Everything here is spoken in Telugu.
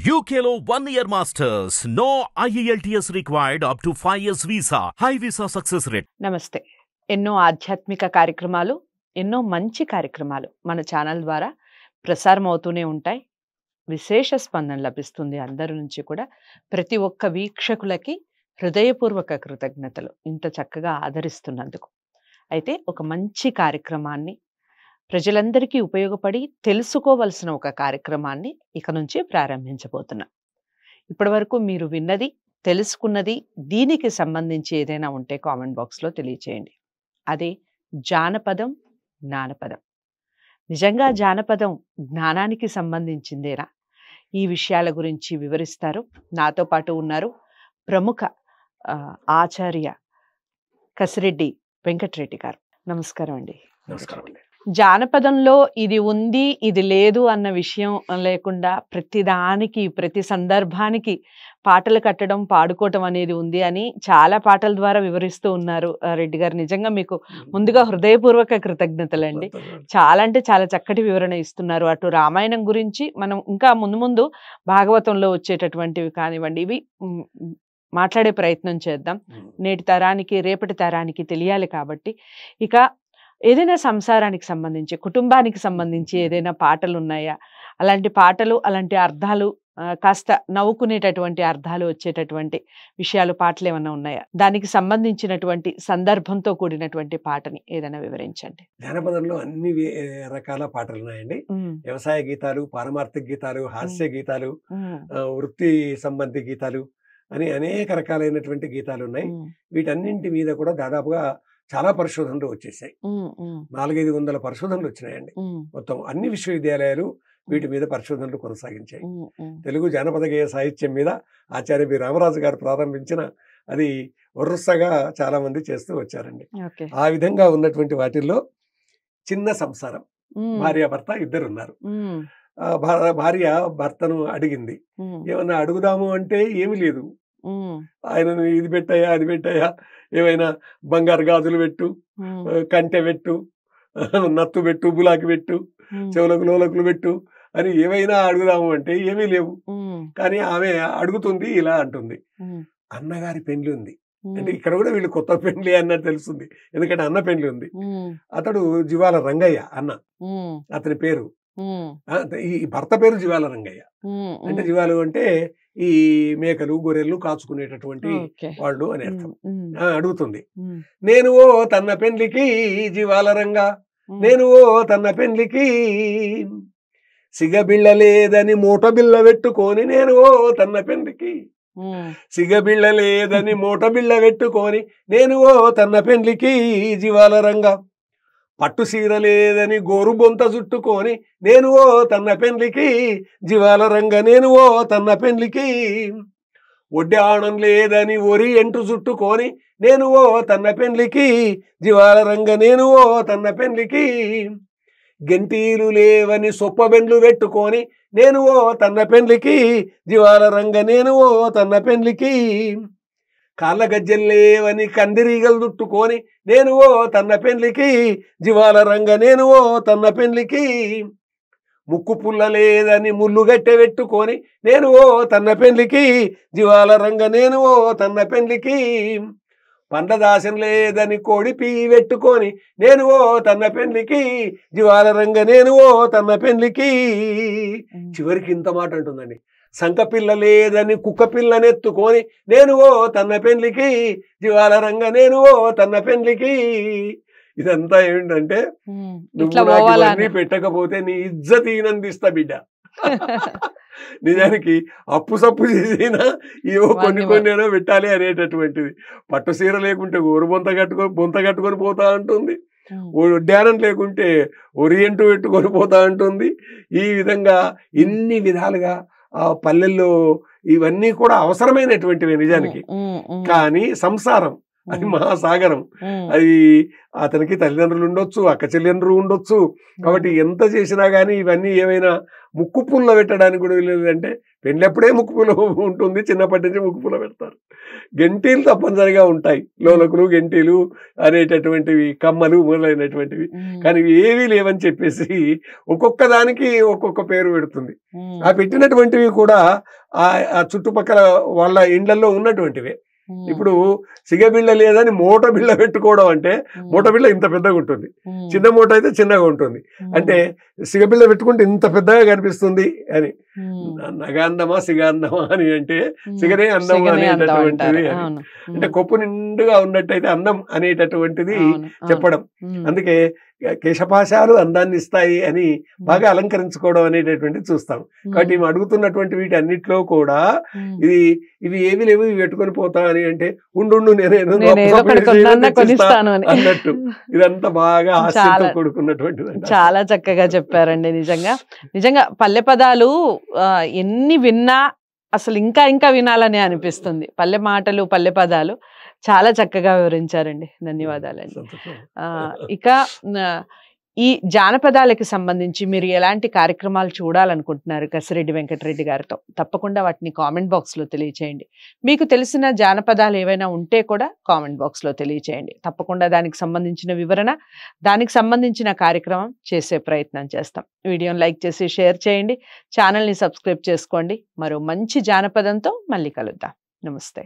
UKLO 1 year masters. No IELTS required up to 5 years visa. High visa success rate. నమస్తే. ఎన్నో ఆధ్యాత్మిక కార్యక్రమాలు, ఎన్నో మంచి కార్యక్రమాలు మన ఛానల్ ద్వారా ప్రసారం అవుతూనే ఉంటాయి. విశేష స్పందన లభిస్తుంది అందరి నుంచి కూడా. ప్రతి ఒక్క వీక్షకులకి హృదయపూర్వక కృతజ్ఞతలు ఇంత చక్కగా ఆదరిస్తున్నందుకు. అయితే ఒక మంచి కార్యక్రమాన్ని, ప్రజలందరికీ ఉపయోగపడి తెలుసుకోవలసిన ఒక కార్యక్రమాన్ని ఇక నుంచి ప్రారంభించబోతున్నాం. ఇప్పటి వరకు మీరు విన్నది, తెలుసుకున్నది, దీనికి సంబంధించి ఏదైనా ఉంటే కామెంట్ బాక్స్లో తెలియచేయండి. అదే జానపదం, జ్ఞానపదం. నిజంగా జానపదం జ్ఞానానికి సంబంధించిందేనా? ఈ విషయాల గురించి వివరిస్తారు. నాతో పాటు ఉన్నారు ప్రముఖ ఆచార్య కసిరెడ్డి వెంకటరెడ్డి గారు. నమస్కారం అండి. నమస్కారం అండి. జానపదంలో ఇది ఉంది, ఇది లేదు అన్న విషయం లేకుండా ప్రతిదానికి, ప్రతి సందర్భానికి పాటలు కట్టడం, పాడుకోవటం అనేది ఉంది అని చాలా పాటల ద్వారా వివరిస్తూ ఉన్నారు రెడ్డి గారు. నిజంగా మీకు ముందుగా హృదయపూర్వక కృతజ్ఞతలండి. చాలా అంటే చాలా చక్కటి వివరణ ఇస్తున్నారు. అటు రామాయణం గురించి మనం ఇంకా ముందు ముందు భాగవతంలో వచ్చేటటువంటివి కానివ్వండి, ఇవి మాట్లాడే ప్రయత్నం చేద్దాం. నేటి తరానికి, రేపటి తరానికి తెలియాలి కాబట్టి. ఇక ఏదైనా సంసారానికి సంబంధించి, కుటుంబానికి సంబంధించి ఏదైనా పాటలు ఉన్నాయా? అలాంటి పాటలు, అలాంటి అర్థాలు, కాస్త నవ్వుకునేటటువంటి అర్థాలు వచ్చేటటువంటి విషయాలు, పాటలు ఏమైనా ఉన్నాయా? దానికి సంబంధించినటువంటి సందర్భంతో కూడినటువంటి పాటని ఏదైనా వివరించండి. జానపదంలో అన్ని రకాల పాటలు ఉన్నాయండి. వ్యవసాయ గీతాలు, పారమార్థిక గీతాలు, హాస్య గీతాలు, వృత్తి సంబంధి గీతాలు అని అనేక రకాలైనటువంటి గీతాలు ఉన్నాయి. వీటన్నింటి మీద కూడా దాదాపుగా చాలా పరిశోధనలు వచ్చేసాయి. 400-500 పరిశోధనలు వచ్చినాయండి. మొత్తం అన్ని విశ్వవిద్యాలయాలు వీటి మీద పరిశోధనలు కొనసాగించాయి. తెలుగు జానపద గేయ సాహిత్యం మీద ఆచార్య బి రామరాజు గారు ప్రారంభించిన అది వరుసగా చాలా మంది చేస్తూ వచ్చారండి. ఆ విధంగా ఉన్నటువంటి వాటిల్లో చిన్న సంసారం, భార్యాభర్త ఇద్దరున్నారు. భార్య భర్తను అడిగింది, ఏమన్నా అడుగుదాము అంటే ఏమి లేదు. ఆయనను ఇది పెట్టాయా, అది పెట్టాయా, ఏమైనా బంగారు గాజులు పెట్టు, కంటె పెట్టు, నత్తు పెట్టు, బులాకి పెట్టు, చెవులకు లోలకులు పెట్టు అని ఏమైనా అడుగుదాము అంటే ఏమీ లేవు. కానీ ఆమె అడుగుతుంది, ఇలా అంటుంది, అన్నగారి పెండ్లి ఉంది అంటే ఇక్కడ కూడా వీళ్ళు కొత్త పెండ్లి అన్నట్టు తెలుస్తుంది. ఎందుకంటే అన్న పెండ్లి ఉంది. అతడు జివాల రంగయ్య అన్న, అతని పేరు. ఈ భర్త పేరు జివాల రంగయ్య. అంటే జివాలు అంటే ఈ మేకలు, గొర్రెలు కాచుకునేటటువంటి వాళ్ళు అని అర్థం. అడుగుతుంది, నేను ఓ తన్న పెండ్లికి జివాల రంగా, నేను ఓ తన్న పెండ్లికి సిగబిళ్ళ లేదని మూట బిళ్ళ పెట్టుకొని, నేను ఓ తన్న పెండ్లికి సిగబిళ్ళ లేదని మూట బిళ్ళ పెట్టుకొని, నేను ఓ తన్న పెండ్లికి జివాల రంగా, పట్టు సీర లేదని గోరు బొంత చుట్టుకొని, నేను ఓ తన్న పెండ్లికి జివాల రంగ, నేను ఓ తన్న పెండ్లికి ఒడ్డి ఆణం లేదని ఒరి ఎంటు చుట్టుకొని, నేను ఓ తన్న పెండ్లికి జివాల రంగ, నేను ఓ తన్న పెండ్లికి గెంటీలు లేవని సొప్పబెండ్లు పెట్టుకొని, నేను ఓ తన్న పెండ్లికి జివాల రంగ, నేను ఓ తన్న పెండ్లికి కాళ్ళ గజ్జెల్లేవని కందిరీగలు చుట్టుకొని, నేను ఓ తన్న పెండ్లికి జివాల రంగ, నేను ఓ తన్న పెండ్లికి ముక్కు పుల్ల లేదని ముళ్ళు గట్టె పెట్టుకొని, నేను ఓ తన్న పెండ్లికి జివాల రంగ, నేను ఓ తన్న పెండ్లికి పండదాసం లేదని కోడి పీ పెట్టుకొని, నేను ఓ తన్న పెండ్లికి జివాల రంగ, నేను ఓ తన్న పెండ్లికి. చివరికి ఇంత మాట అంటుందండి, సంక పిల్ల లేదని కుక్క పిల్లనెత్తుకొని, నేను ఓ తన్న పెండ్లికి జివాల రంగ, నేను ఓ తన్న పెండ్లికి. ఇదంతా ఏంటంటే, నువ్వు నాకు ఇవన్నీ పెట్టకపోతే నీ ఇజ్జత్ ఈనందిస్తా బిడ్డ. నిజానికి అప్పు సప్పు చేసినా ఏవో కొన్ని అయినా పెట్టాలి అనేటటువంటిది. పట్టు సీర లేకుంటే ఓరు బొంత కట్టుకొని పోతా ఉంటుంది, ధ్యానం లేకుంటే ఒరియంటు పెట్టుకొని పోతా ఉంటుంది. ఈ విధంగా ఇన్ని విధాలుగా పల్లెల్లో ఇవన్నీ కూడా అవసరమైనటువంటివి నిజానికి. కానీ సంసారం అది మహాసాగరం. అది అతనికి తల్లిదండ్రులు ఉండొచ్చు, అక్క చెల్లెండ్రులు ఉండొచ్చు. కాబట్టి ఎంత చేసినా కానీ ఇవన్నీ ఏమైనా ముక్కు పుల్ల పెట్టడానికి కూడా లేదంటే పెళ్ళప్పుడే ముక్కు పుల్ల ఉంటుంది, చిన్నప్పటి నుంచి ముక్కు పుల్ల పెడతారు. గెంటీలు తప్పనిసరిగా ఉంటాయి, లోలకులు గెంటీలు అనేటటువంటివి, కమ్మలు మొదలైనటువంటివి. కానీ ఇవి ఏవీ లేవని చెప్పేసి ఒక్కొక్క దానికి ఒక్కొక్క పేరు పెడుతుంది. ఆ పెట్టినటువంటివి కూడా ఆ చుట్టుపక్కల వాళ్ళ ఇండ్లలో ఉన్నటువంటివే. ఇప్పుడు సిగబిళ్ళ లేదని మూట బిళ్ళ పెట్టుకోవడం అంటే మూట బిళ్ళ ఇంత పెద్దగా ఉంటుంది, చిన్న మూట అయితే చిన్నగా ఉంటుంది. అంటే సిగబిళ్ళ పెట్టుకుంటే ఇంత పెద్దగా కనిపిస్తుంది అని. నగాందమా సిగాందమా అని అంటే సిగనే అందం అనేటటువంటిది అని. అంటే కొప్పు నిండుగా ఉన్నట్టయితే అందం అనేటటువంటిది చెప్పడం. అందుకే కేశపాశాలు అందాన్ని ఇస్తాయి అని బాగా అలంకరించుకోవడం అనేటటువంటిది చూస్తాం. కాబట్టి మేము అడుగుతున్నటువంటి వీటి అన్నిట్లో కూడా ఇవి ఏవి లేవు, ఇవి పెట్టుకొని పోతా అని అంటే ఉండు నేను అన్నట్టు ఇదంతా బాగా ఆశతో కూడుకున్నటువంటిది. చాలా చక్కగా చెప్పారండి. నిజంగా పల్లె పదాలు ఎన్ని విన్నా అసలు ఇంకా ఇంకా వినాలని అనిపిస్తుంది. పల్లె మాటలు, పల్లె పదాలు చాలా చక్కగా వివరించారండి. ధన్యవాదాలండి. ఇక ఈ జానపదాలకి సంబంధించి మీరు ఎలాంటి కార్యక్రమాలు చూడాలనుకుంటున్నారు కసిరెడ్డి వెంకటరెడ్డి గారితో? తప్పకుండా వాటిని కామెంట్ బాక్స్లో తెలియచేయండి. మీకు తెలిసిన జానపదాలు ఏవైనా ఉంటే కూడా కామెంట్ బాక్స్లో తెలియచేయండి. తప్పకుండా దానికి సంబంధించిన వివరణ, దానికి సంబంధించిన కార్యక్రమం చేసే ప్రయత్నం చేస్తాం. వీడియోని లైక్ చేసి షేర్ చేయండి, ఛానల్ని సబ్స్క్రైబ్ చేసుకోండి. మరో మంచి జానపదంతో మళ్ళీ కలుద్దాం. నమస్తే.